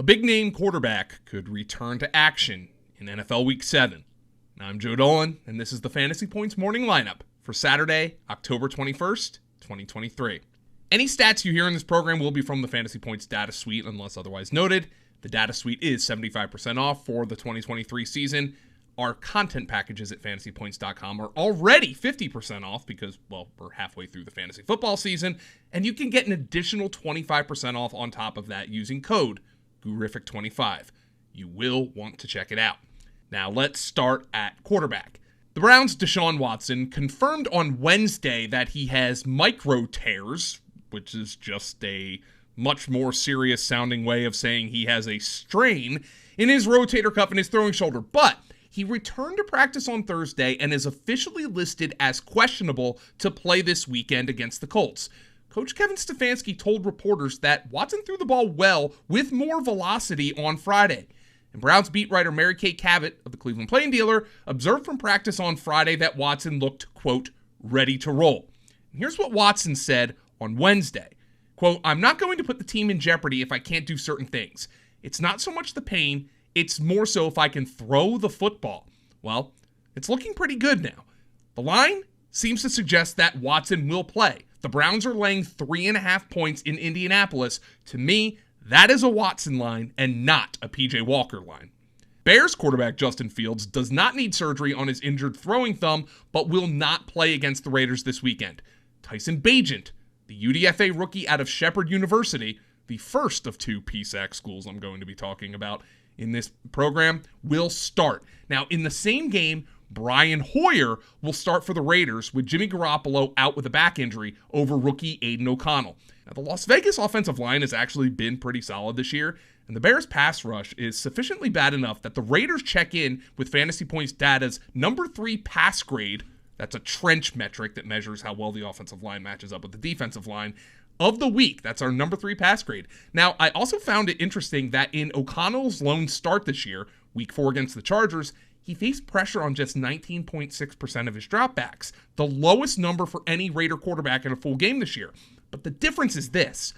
A big-name quarterback could return to action in NFL Week 7. I'm Joe Dolan, and this is the Fantasy Points Morning Lineup for Saturday, October 21st, 2023. Any stats you hear in this program will be from the Fantasy Points data suite, unless otherwise noted. The data suite is 75% off for the 2023 season. Our content packages at fantasypoints.com are already 50% off because, well, we're halfway through the fantasy football season, and you can get an additional 25% off on top of that using code GURIFIC25. You will want to check it out. Now let's start at quarterback. The Browns' Deshaun Watson confirmed on Wednesday that he has micro tears, which is just a much more serious sounding way of saying he has a strain in his rotator cuff and his throwing shoulder. But he returned to practice on Thursday and is officially listed as questionable to play this weekend against the Colts. Coach Kevin Stefanski told reporters that Watson threw the ball well with more velocity on Friday. And Browns beat writer Mary Kay Cabot of the Cleveland Plain Dealer observed from practice on Friday that Watson looked, quote, ready to roll. And here's what Watson said on Wednesday. Quote, I'm not going to put the team in jeopardy if I can't do certain things. It's not so much the pain, it's more so if I can throw the football. Well, it's looking pretty good now. The line seems to suggest that Watson will play. The Browns are laying 3.5 points in Indianapolis. To me, that is a Watson line and not a PJ Walker line. Bears quarterback Justin Fields does not need surgery on his injured throwing thumb, but will not play against the Raiders this weekend. Tyson Bagent, the UDFA rookie out of Shepherd University, the first of two PSAC schools I'm going to be talking about in this program, will start. Now, in the same game, Brian Hoyer will start for the Raiders with Jimmy Garoppolo out with a back injury over rookie Aiden O'Connell. Now, the Las Vegas offensive line has actually been pretty solid this year, and the Bears' pass rush is sufficiently bad enough that the Raiders check in with Fantasy Points Data's number 3 pass grade. That's a trench metric that measures how well the offensive line matches up with the defensive line of the week. That's our number 3 pass grade. Now, I also found it interesting that in O'Connell's lone start this year, week 4 against the Chargers, he faced pressure on just 19.6% of his dropbacks, the lowest number for any Raider quarterback in a full game this year. But the difference is this.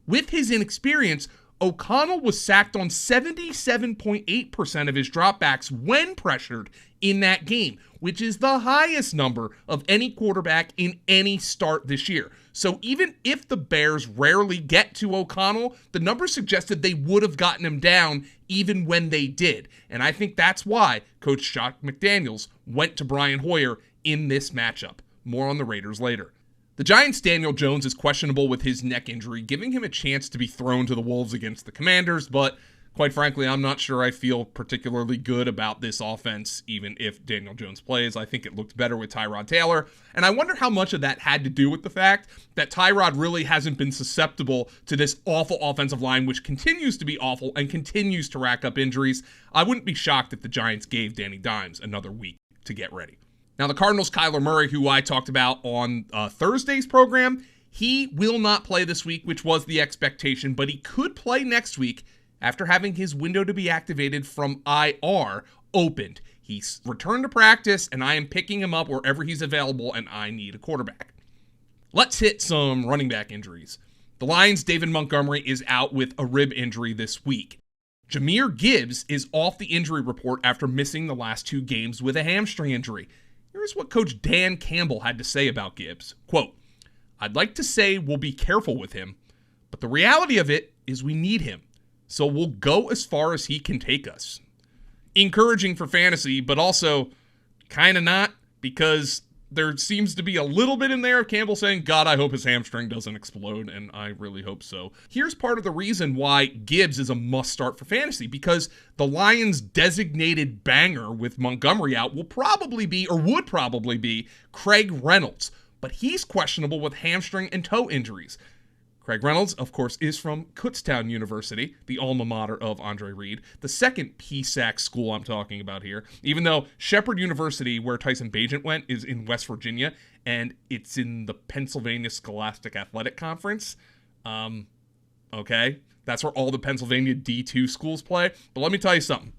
With his inexperience, O'Connell was sacked on 77.8% of his dropbacks when pressured in that game, which is the highest number of any quarterback in any start this year. So even if the Bears rarely get to O'Connell, the numbers suggested they would have gotten him down even when they did. And I think that's why Coach Josh McDaniels went to Brian Hoyer in this matchup. More on the Raiders later. The Giants' Daniel Jones is questionable with his neck injury, giving him a chance to be thrown to the Wolves against the Commanders, but quite frankly, I'm not sure I feel particularly good about this offense, even if Daniel Jones plays. I think it looked better with Tyrod Taylor, and I wonder how much of that had to do with the fact that Tyrod really hasn't been susceptible to this awful offensive line, which continues to be awful and continues to rack up injuries. I wouldn't be shocked if the Giants gave Danny Dimes another week to get ready. Now, the Cardinals' Kyler Murray, who I talked about on Thursday's program, he will not play this week, which was the expectation, but he could play next week after having his window to be activated from IR opened. He's returned to practice, and I am picking him up wherever he's available, and I need a quarterback. Let's hit some running back injuries. The Lions' David Montgomery is out with a rib injury this week. Jahmyr Gibbs is off the injury report after missing the last 2 games with a hamstring injury. Here's what Coach Dan Campbell had to say about Gibbs. Quote, I'd like to say we'll be careful with him, but the reality of it is we need him. So we'll go as far as he can take us. Encouraging for fantasy, but also kind of not, because there seems to be a little bit in there of Campbell saying, God, I hope his hamstring doesn't explode, and I really hope so. Here's part of the reason why Gibbs is a must-start for fantasy, because the Lions' designated banger with Montgomery out will probably be, or would probably be, Craig Reynolds, but he's questionable with hamstring and toe injuries. Craig Reynolds, of course, is from Kutztown University, the alma mater of Andre Reed, the second PSAC school I'm talking about here, even though Shepherd University, where Tyson Bagent went, is in West Virginia, and it's in the Pennsylvania Scholastic Athletic Conference. Okay, that's where all the Pennsylvania D2 schools play. But let me tell you something.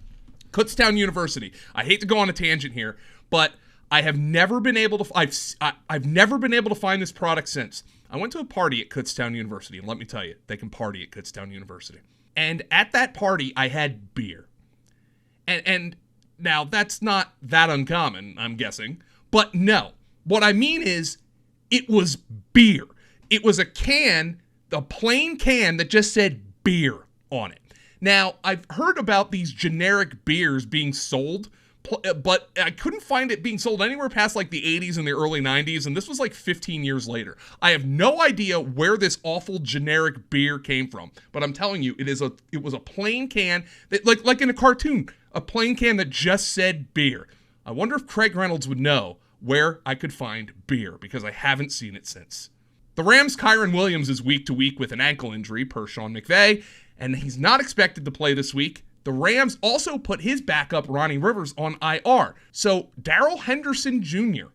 Kutztown University, I hate to go on a tangent here, but I have never been able to, I've never been able to find this product since. I went to a party at Kutztown University, and let me tell you, they can party at Kutztown University. And at that party, I had beer. And now that's not that uncommon, I'm guessing. But no, what I mean is it was beer. It was a can, a plain can that just said beer on it. Now, I've heard about these generic beers being sold, but I couldn't find it being sold anywhere past like the 80s and the early 90s, and this was like 15 years later. I have no idea where this awful generic beer came from, but I'm telling you, it was a plain can, that, like in a cartoon, a plain can that just said beer. I wonder if Craig Reynolds would know where I could find beer, because I haven't seen it since. The Rams' Kyren Williams is week to week with an ankle injury, per Sean McVay, and he's not expected to play this week. The Rams also put his backup, Ronnie Rivers, on IR. So Darrell Henderson Jr.,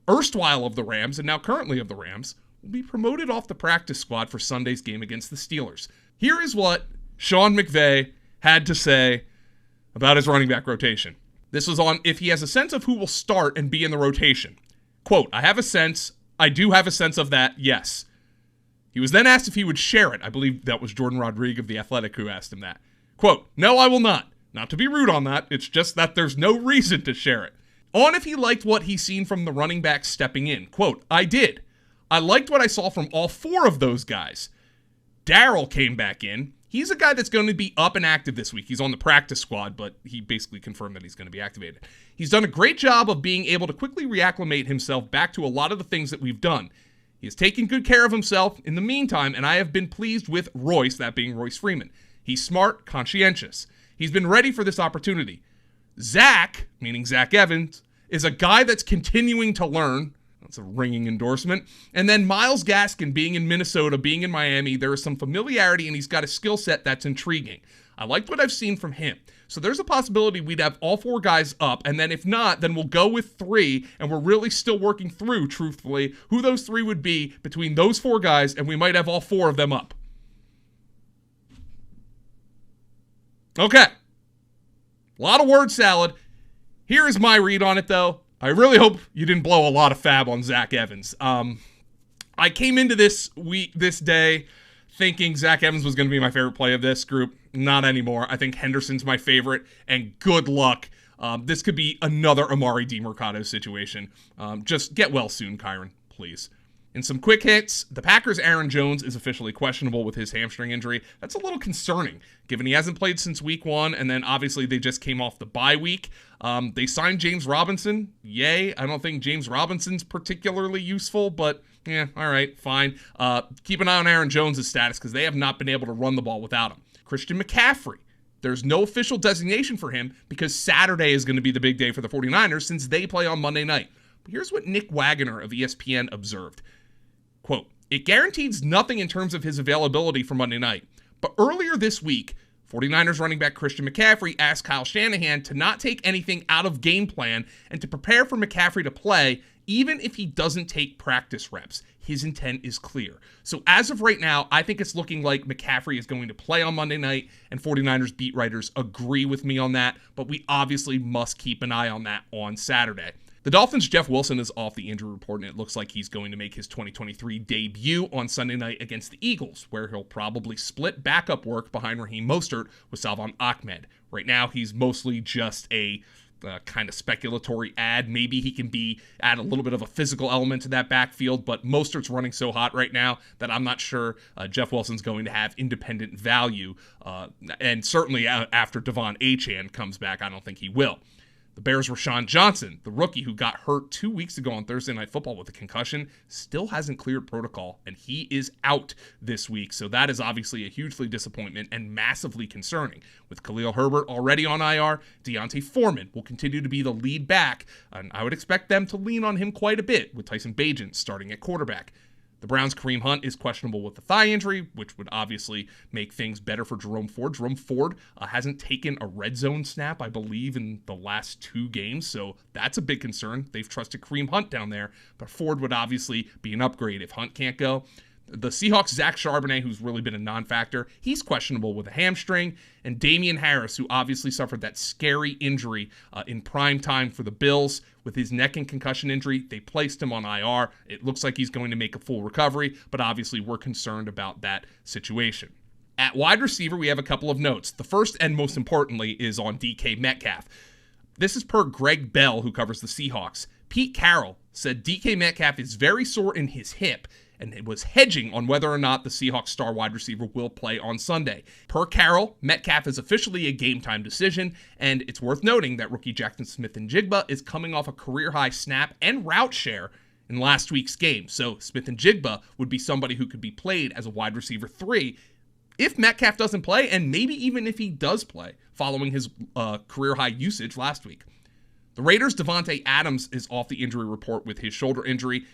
erstwhile of the Rams and now currently of the Rams, will be promoted off the practice squad for Sunday's game against the Steelers. Here is what Sean McVay had to say about his running back rotation. This was on if he has a sense of who will start and be in the rotation. Quote, I do have a sense of that, yes. He was then asked if he would share it. I believe that was Jordan Rodriguez of The Athletic who asked him that. Quote, no, I will not. Not to be rude on that, it's just that there's no reason to share it. On if he liked what he's seen from the running backs stepping in. Quote, I did. I liked what I saw from all four of those guys. Darrell came back in. He's a guy that's going to be up and active this week. He's on the practice squad, but he basically confirmed that he's going to be activated. He's done a great job of being able to quickly reacclimate himself back to a lot of the things that we've done. He has taken good care of himself in the meantime, and I have been pleased with Royce, that being Royce Freeman. He's smart, conscientious. He's been ready for this opportunity. Zach, meaning Zach Evans, is a guy that's continuing to learn. That's a ringing endorsement. And then Myles Gaskin, being in Minnesota, being in Miami, there is some familiarity, and he's got a skill set that's intriguing. I liked what I've seen from him. So there's a possibility we'd have all four guys up, and then if not, then we'll go with three, and we're really still working through, truthfully, who those three would be between those four guys, and we might have all four of them up. Okay. A lot of word salad. Here is my read on it, though. I really hope you didn't blow a lot of fab on Zach Evans. I came into this day thinking Zach Evans was going to be my favorite play of this group. Not anymore. I think Henderson's my favorite, and good luck. This could be another Amari DiMercado situation. Just get well soon, Kyren, please. In some quick hits, the Packers' Aaron Jones is officially questionable with his hamstring injury. That's a little concerning, given he hasn't played since week 1, and then obviously they just came off the bye week. They signed James Robinson. Yay. I don't think James Robinson's particularly useful, but yeah, all right, fine. Keep an eye on Aaron Jones' status, because they have not been able to run the ball without him. Christian McCaffrey. There's no official designation for him because Saturday is going to be the big day for the 49ers since they play on Monday night. But here's what Nick Wagoner of ESPN observed. Quote, it guarantees nothing in terms of his availability for Monday night. But earlier this week, 49ers running back Christian McCaffrey asked Kyle Shanahan to not take anything out of game plan and to prepare for McCaffrey to play even if he doesn't take practice reps. His intent is clear. So as of right now, I think it's looking like McCaffrey is going to play on Monday night, and 49ers beat writers agree with me on that, but we obviously must keep an eye on that on Saturday. The Dolphins' Jeff Wilson is off the injury report, and it looks like he's going to make his 2023 debut on Sunday night against the Eagles, where he'll probably split backup work behind Raheem Mostert with Salvon Ahmed. Right now, he's mostly just a kind of speculatory ad. Maybe he can add a little bit of a physical element to that backfield, but Mostert's running so hot right now that I'm not sure Jeff Wilson's going to have independent value, and certainly after Devon Achane comes back, I don't think he will. The Bears' Rashawn Johnson, the rookie who got hurt 2 weeks ago on Thursday Night Football with a concussion, still hasn't cleared protocol, and he is out this week. So that is obviously a hugely disappointment and massively concerning. With Khalil Herbert already on IR, Deontay Foreman will continue to be the lead back, and I would expect them to lean on him quite a bit, with Tyson Bagent starting at quarterback. The Browns' Kareem Hunt is questionable with the thigh injury, which would obviously make things better for Jerome Ford. Jerome Ford hasn't taken a red zone snap, I believe, in the last 2 games, so that's a big concern. They've trusted Kareem Hunt down there, but Ford would obviously be an upgrade if Hunt can't go. The Seahawks' Zach Charbonnet, who's really been a non-factor, he's questionable with a hamstring. And Damian Harris, who obviously suffered that scary injury in prime time for the Bills with his neck and concussion injury. They placed him on IR. It looks like he's going to make a full recovery, but obviously we're concerned about that situation. At wide receiver, we have a couple of notes. The first and most importantly is on DK Metcalf. This is per Greg Bell, who covers the Seahawks. Pete Carroll said DK Metcalf is very sore in his hip and it was hedging on whether or not the Seahawks star wide receiver will play on Sunday. Per Carroll, Metcalf is officially a game-time decision, and it's worth noting that rookie Jackson Smith-Njigba is coming off a career-high snap and route share in last week's game. So Smith-Njigba would be somebody who could be played as a wide receiver 3 if Metcalf doesn't play, and maybe even if he does play, following his career-high usage last week. The Raiders' Devontae Adams is off the injury report with his shoulder injury,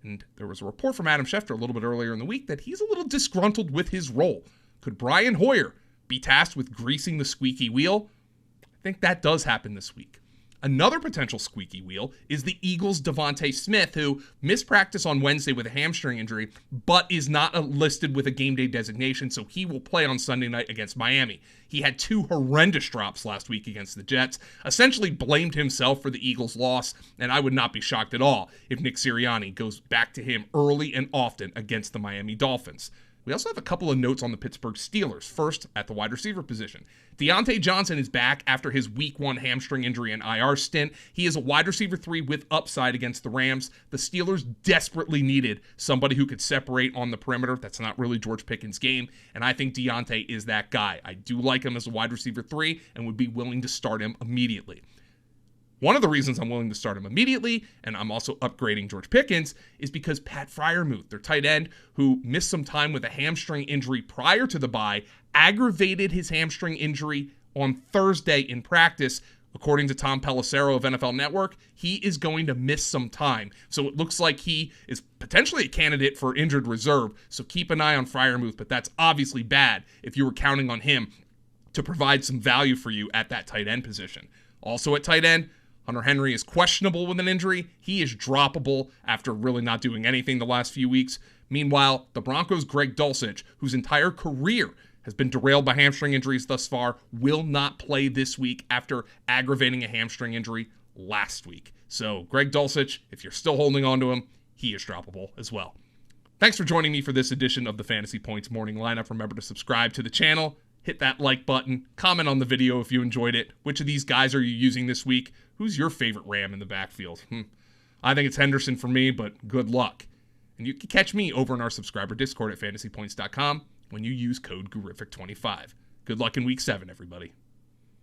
and there was a report from Adam Schefter a little bit earlier in the week that he's a little disgruntled with his role. Could Brian Hoyer be tasked with greasing the squeaky wheel? I think that does happen this week. Another potential squeaky wheel is the Eagles' Devontae Smith, who missed practice on Wednesday with a hamstring injury, but is not listed with a game day designation, so he will play on Sunday night against Miami. He had 2 horrendous drops last week against the Jets, essentially blamed himself for the Eagles' loss, and I would not be shocked at all if Nick Sirianni goes back to him early and often against the Miami Dolphins. We also have a couple of notes on the Pittsburgh Steelers. First, at the wide receiver position. Deontay Johnson is back after his week 1 hamstring injury and IR stint. He is a wide receiver 3 with upside against the Rams. The Steelers desperately needed somebody who could separate on the perimeter. That's not really George Pickens' game, and I think Deontay is that guy. I do like him as a wide receiver 3 and would be willing to start him immediately. One of the reasons I'm willing to start him immediately, and I'm also upgrading George Pickens, is because Pat Freiermuth, their tight end, who missed some time with a hamstring injury prior to the bye, aggravated his hamstring injury on Thursday in practice. According to Tom Pelissero of NFL Network, he is going to miss some time. So it looks like he is potentially a candidate for injured reserve, so keep an eye on Freiermuth, but that's obviously bad if you were counting on him to provide some value for you at that tight end position. Also at tight end, Hunter Henry is questionable with an injury. He is droppable after really not doing anything the last few weeks. Meanwhile, the Broncos' Greg Dulcich, whose entire career has been derailed by hamstring injuries thus far, will not play this week after aggravating a hamstring injury last week. So Greg Dulcich, if you're still holding on to him, he is droppable as well. Thanks for joining me for this edition of the Fantasy Points Morning Lineup. Remember to subscribe to the channel. Hit that like button, comment on the video if you enjoyed it. Which of these guys are you using this week? Who's your favorite Ram in the backfield? I think it's Henderson for me, but good luck. And you can catch me over in our subscriber Discord at fantasypoints.com when you use code GURIFIC25. Good luck in Week 7, everybody.